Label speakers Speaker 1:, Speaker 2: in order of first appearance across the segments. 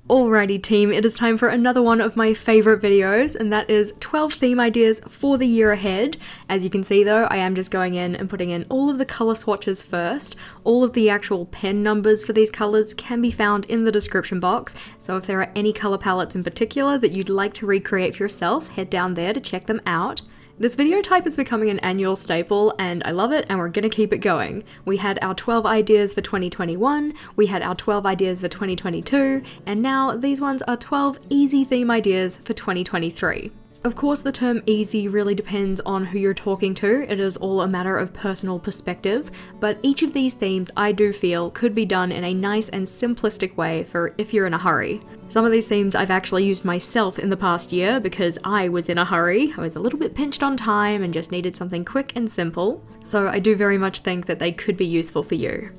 Speaker 1: Alrighty team, it is time for another one of my favourite videos, and that is 12 theme ideas for the year ahead. As you can see though, I am just going in and putting in all of the colour swatches first. All of the actual pen numbers for these colours can be found in the description box, so if there are any colour palettes in particular that you'd like to recreate for yourself, head down there to check them out. This video type is becoming an annual staple and I love it, and we're gonna keep it going. We had our 12 ideas for 2021, we had our 12 ideas for 2022, and now these ones are 12 easy theme ideas for 2023. Of course, the term easy really depends on who you're talking to. It is all a matter of personal perspective, but each of these themes I do feel could be done in a nice and simplistic way for if you're in a hurry. Some of these themes I've actually used myself in the past year because I was in a hurry. I was a little bit pinched on time and just needed something quick and simple, so I do very much think that they could be useful for you.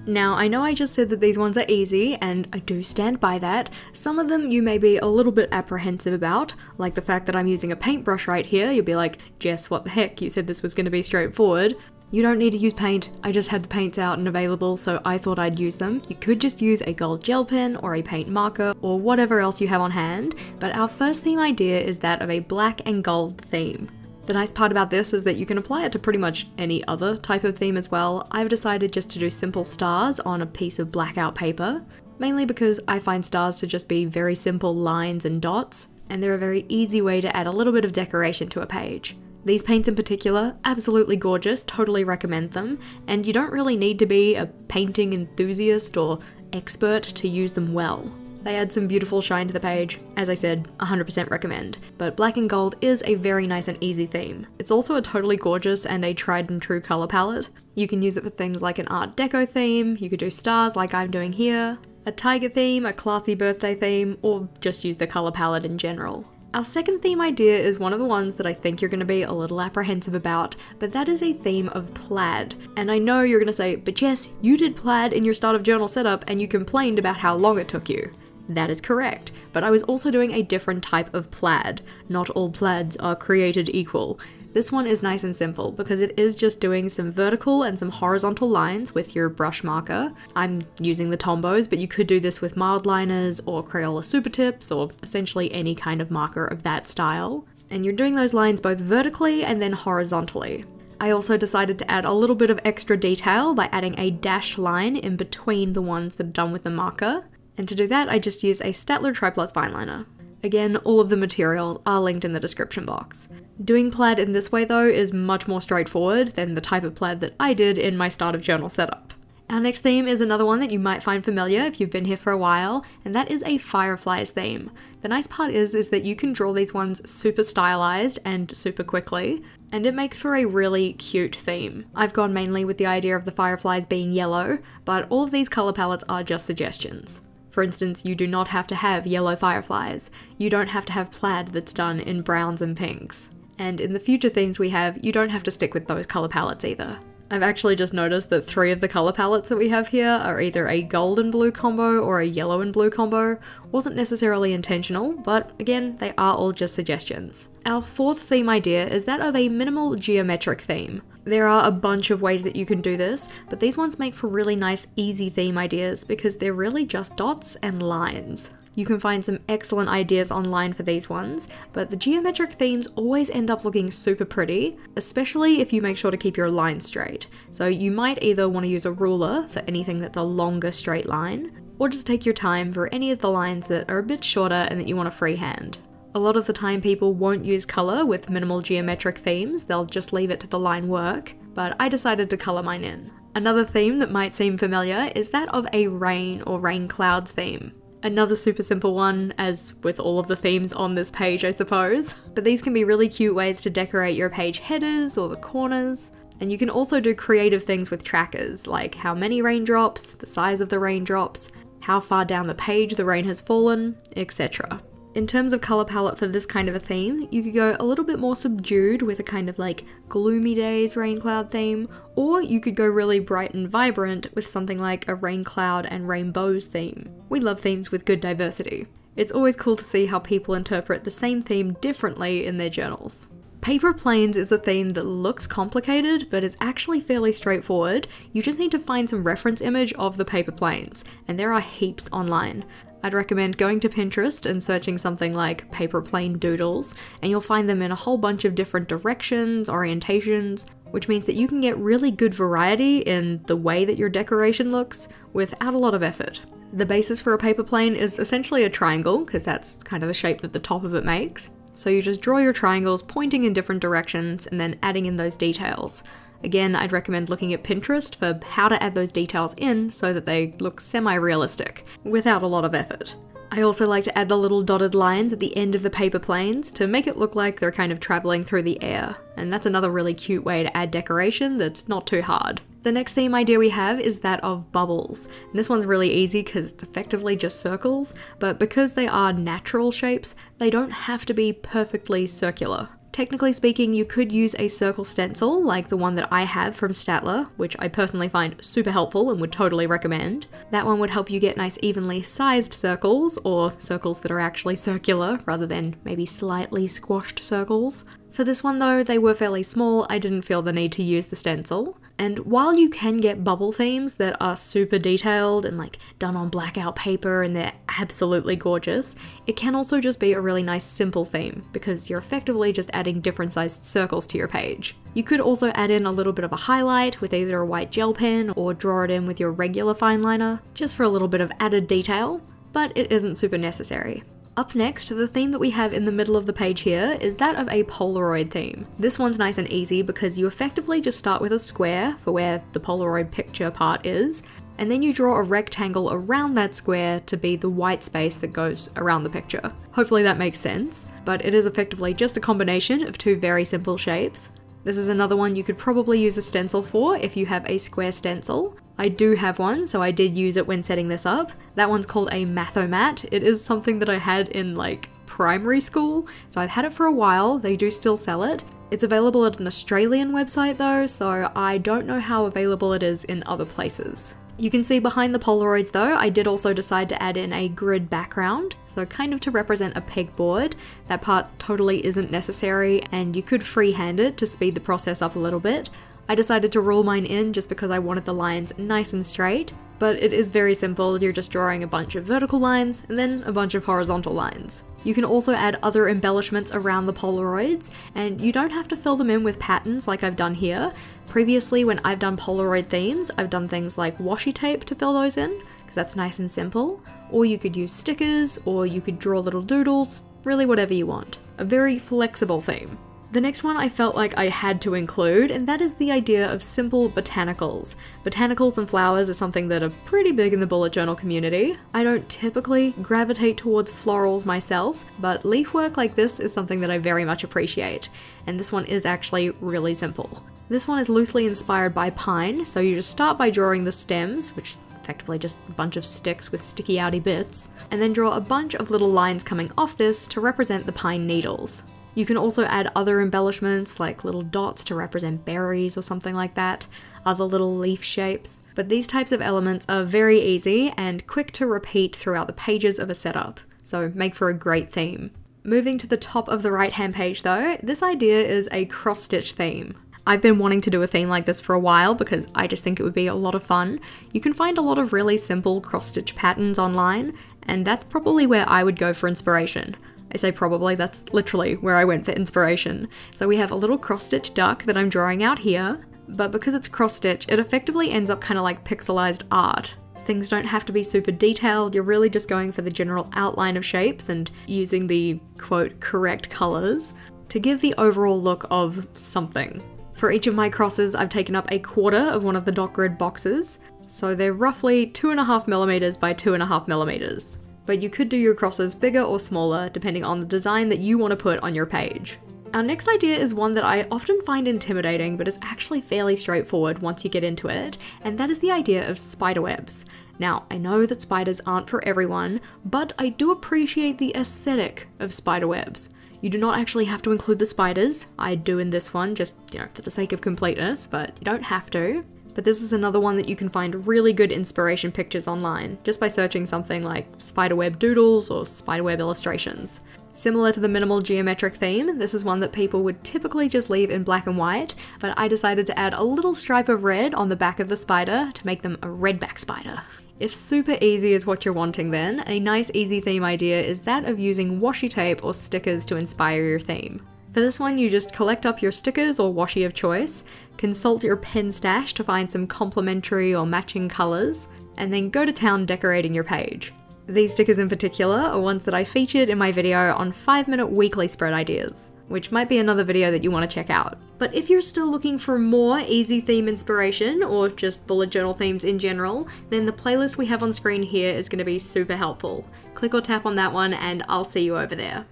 Speaker 1: Now, I know I just said that these ones are easy, and I do stand by that. Some of them you may be a little bit apprehensive about, like the fact that I'm using a paintbrush right here. You'll be like, Jess, what the heck? You said this was going to be straightforward. You don't need to use paint. I just had the paints out and available, so I thought I'd use them. You could just use a gold gel pen or a paint marker or whatever else you have on hand, but our first theme idea is that of a black and gold theme. The nice part about this is that you can apply it to pretty much any other type of theme as well. I've decided just to do simple stars on a piece of blackout paper, mainly because I find stars to just be very simple lines and dots, and they're a very easy way to add a little bit of decoration to a page. These paints in particular, absolutely gorgeous, totally recommend them, and you don't really need to be a painting enthusiast or expert to use them well. They add some beautiful shine to the page. As I said, 100% recommend. But black and gold is a very nice and easy theme. It's also a totally gorgeous and a tried and true colour palette. You can use it for things like an Art Deco theme, you could do stars like I'm doing here, a tiger theme, a classy birthday theme, or just use the colour palette in general. Our second theme idea is one of the ones that I think you're going to be a little apprehensive about, but that is a theme of plaid. And I know you're going to say, but Jess, you did plaid in your start of journal setup and you complained about how long it took you. That is correct, but I was also doing a different type of plaid. Not all plaids are created equal. This one is nice and simple because it is just doing some vertical and some horizontal lines with your brush marker. I'm using the Tombos, but you could do this with mild liners or Crayola Super Tips or essentially any kind of marker of that style. And you're doing those lines both vertically and then horizontally. I also decided to add a little bit of extra detail by adding a dashed line in between the ones that are done with the marker. And to do that, I just used a Staedtler Tri-Plus fine liner. Again, all of the materials are linked in the description box. Doing plaid in this way though is much more straightforward than the type of plaid that I did in my start of journal setup. Our next theme is another one that you might find familiar if you've been here for a while, and that is a Fireflies theme. The nice part is that you can draw these ones super stylized and super quickly, and it makes for a really cute theme. I've gone mainly with the idea of the Fireflies being yellow, but all of these colour palettes are just suggestions. For instance, you do not have to have yellow fireflies. You don't have to have plaid that's done in browns and pinks. And in the future themes we have, you don't have to stick with those colour palettes either. I've actually just noticed that 3 of the colour palettes that we have here are either a gold and blue combo or a yellow and blue combo. Wasn't necessarily intentional, but again, they are all just suggestions. Our fourth theme idea is that of a minimal geometric theme. There are a bunch of ways that you can do this, but these ones make for really nice, easy theme ideas because they're really just dots and lines. You can find some excellent ideas online for these ones, but the geometric themes always end up looking super pretty, especially if you make sure to keep your lines straight. So you might either want to use a ruler for anything that's a longer straight line, or just take your time for any of the lines that are a bit shorter and that you want to freehand. A lot of the time people won't use colour with minimal geometric themes, they'll just leave it to the line work, but I decided to colour mine in. Another theme that might seem familiar is that of a rain or rain clouds theme. Another super simple one, as with all of the themes on this page I suppose, but these can be really cute ways to decorate your page headers or the corners. And you can also do creative things with trackers, like how many raindrops, the size of the raindrops, how far down the page the rain has fallen, etc. In terms of colour palette for this kind of a theme, you could go a little bit more subdued with a kind of like gloomy days rain cloud theme, or you could go really bright and vibrant with something like a rain cloud and rainbows theme. We love themes with good diversity. It's always cool to see how people interpret the same theme differently in their journals. Paper planes is a theme that looks complicated, but is actually fairly straightforward. You just need to find some reference image of the paper planes, and there are heaps online. I'd recommend going to Pinterest and searching something like paper plane doodles, and you'll find them in a whole bunch of different directions, orientations, which means that you can get really good variety in the way that your decoration looks without a lot of effort. The basis for a paper plane is essentially a triangle, because that's kind of the shape that the top of it makes. So you just draw your triangles pointing in different directions and then adding in those details. Again, I'd recommend looking at Pinterest for how to add those details in so that they look semi-realistic, without a lot of effort. I also like to add the little dotted lines at the end of the paper planes to make it look like they're kind of traveling through the air, and that's another really cute way to add decoration that's not too hard. The next theme idea we have is that of bubbles. And this one's really easy because it's effectively just circles, but because they are natural shapes, they don't have to be perfectly circular. Technically speaking, you could use a circle stencil like the one that I have from Staedtler, which I personally find super helpful and would totally recommend. That one would help you get nice evenly sized circles, or circles that are actually circular rather than maybe slightly squashed circles. For this one though, they were fairly small, I didn't feel the need to use the stencil. And while you can get bubble themes that are super detailed and like done on blackout paper and they're absolutely gorgeous, it can also just be a really nice simple theme because you're effectively just adding different sized circles to your page. You could also add in a little bit of a highlight with either a white gel pen or draw it in with your regular fine liner, just for a little bit of added detail, but it isn't super necessary. Up next, the theme that we have in the middle of the page here is that of a Polaroid theme. This one's nice and easy because you effectively just start with a square for where the Polaroid picture part is, and then you draw a rectangle around that square to be the white space that goes around the picture. Hopefully that makes sense, but it is effectively just a combination of two very simple shapes. This is another one you could probably use a stencil for if you have a square stencil. I do have one, so I did use it when setting this up. That one's called a Mathomat. It is something that I had in like primary school, so I've had it for a while. They do still sell it. It's available at an Australian website though, so I don't know how available it is in other places. You can see behind the Polaroids though, I did also decide to add in a grid background, so kind of to represent a pegboard. That part totally isn't necessary, and you could freehand it to speed the process up a little bit. I decided to rule mine in just because I wanted the lines nice and straight, but it is very simple. You're just drawing a bunch of vertical lines and then a bunch of horizontal lines. You can also add other embellishments around the Polaroids, and you don't have to fill them in with patterns like I've done here. Previously, when I've done Polaroid themes, I've done things like washi tape to fill those in, because that's nice and simple. Or you could use stickers, or you could draw little doodles, really whatever you want. A very flexible theme. The next one I felt like I had to include, and that is the idea of simple botanicals. Botanicals and flowers are something that are pretty big in the bullet journal community. I don't typically gravitate towards florals myself, but leaf work like this is something that I very much appreciate, and this one is actually really simple. This one is loosely inspired by pine, so you just start by drawing the stems, which effectively just a bunch of sticks with sticky outy bits, and then draw a bunch of little lines coming off this to represent the pine needles. You can also add other embellishments like little dots to represent berries or something like that, other little leaf shapes, but these types of elements are very easy and quick to repeat throughout the pages of a setup, so make for a great theme. Moving to the top of the right hand page though, this idea is a cross-stitch theme. I've been wanting to do a theme like this for a while because I just think it would be a lot of fun. You can find a lot of really simple cross-stitch patterns online, and that's probably where I would go for inspiration. I say probably, that's literally where I went for inspiration. So we have a little cross-stitch duck that I'm drawing out here, but because it's cross-stitch, it effectively ends up kind of like pixelized art. Things don't have to be super detailed, you're really just going for the general outline of shapes and using the, quote, correct colors to give the overall look of something. For each of my crosses, I've taken up a quarter of one of the dot grid boxes, so they're roughly 2.5mm by 2.5mm. But you could do your crosses bigger or smaller depending on the design that you want to put on your page. Our next idea is one that I often find intimidating, but is actually fairly straightforward once you get into it, and that is the idea of spiderwebs. Now, I know that spiders aren't for everyone, but I do appreciate the aesthetic of spiderwebs. You do not actually have to include the spiders. I do in this one, just, for the sake of completeness, but you don't have to. But this is another one that you can find really good inspiration pictures online, just by searching something like spiderweb doodles or spiderweb illustrations. Similar to the minimal geometric theme, this is one that people would typically just leave in black and white, but I decided to add a little stripe of red on the back of the spider to make them a redback spider. If super easy is what you're wanting then, a nice easy theme idea is that of using washi tape or stickers to inspire your theme. For this one, you just collect up your stickers or washi of choice, consult your pen stash to find some complementary or matching colours, and then go to town decorating your page. These stickers in particular are ones that I featured in my video on 5-minute weekly spread ideas, which might be another video that you want to check out. But if you're still looking for more easy theme inspiration, or just bullet journal themes in general, then the playlist we have on screen here is going to be super helpful. Click or tap on that one and I'll see you over there.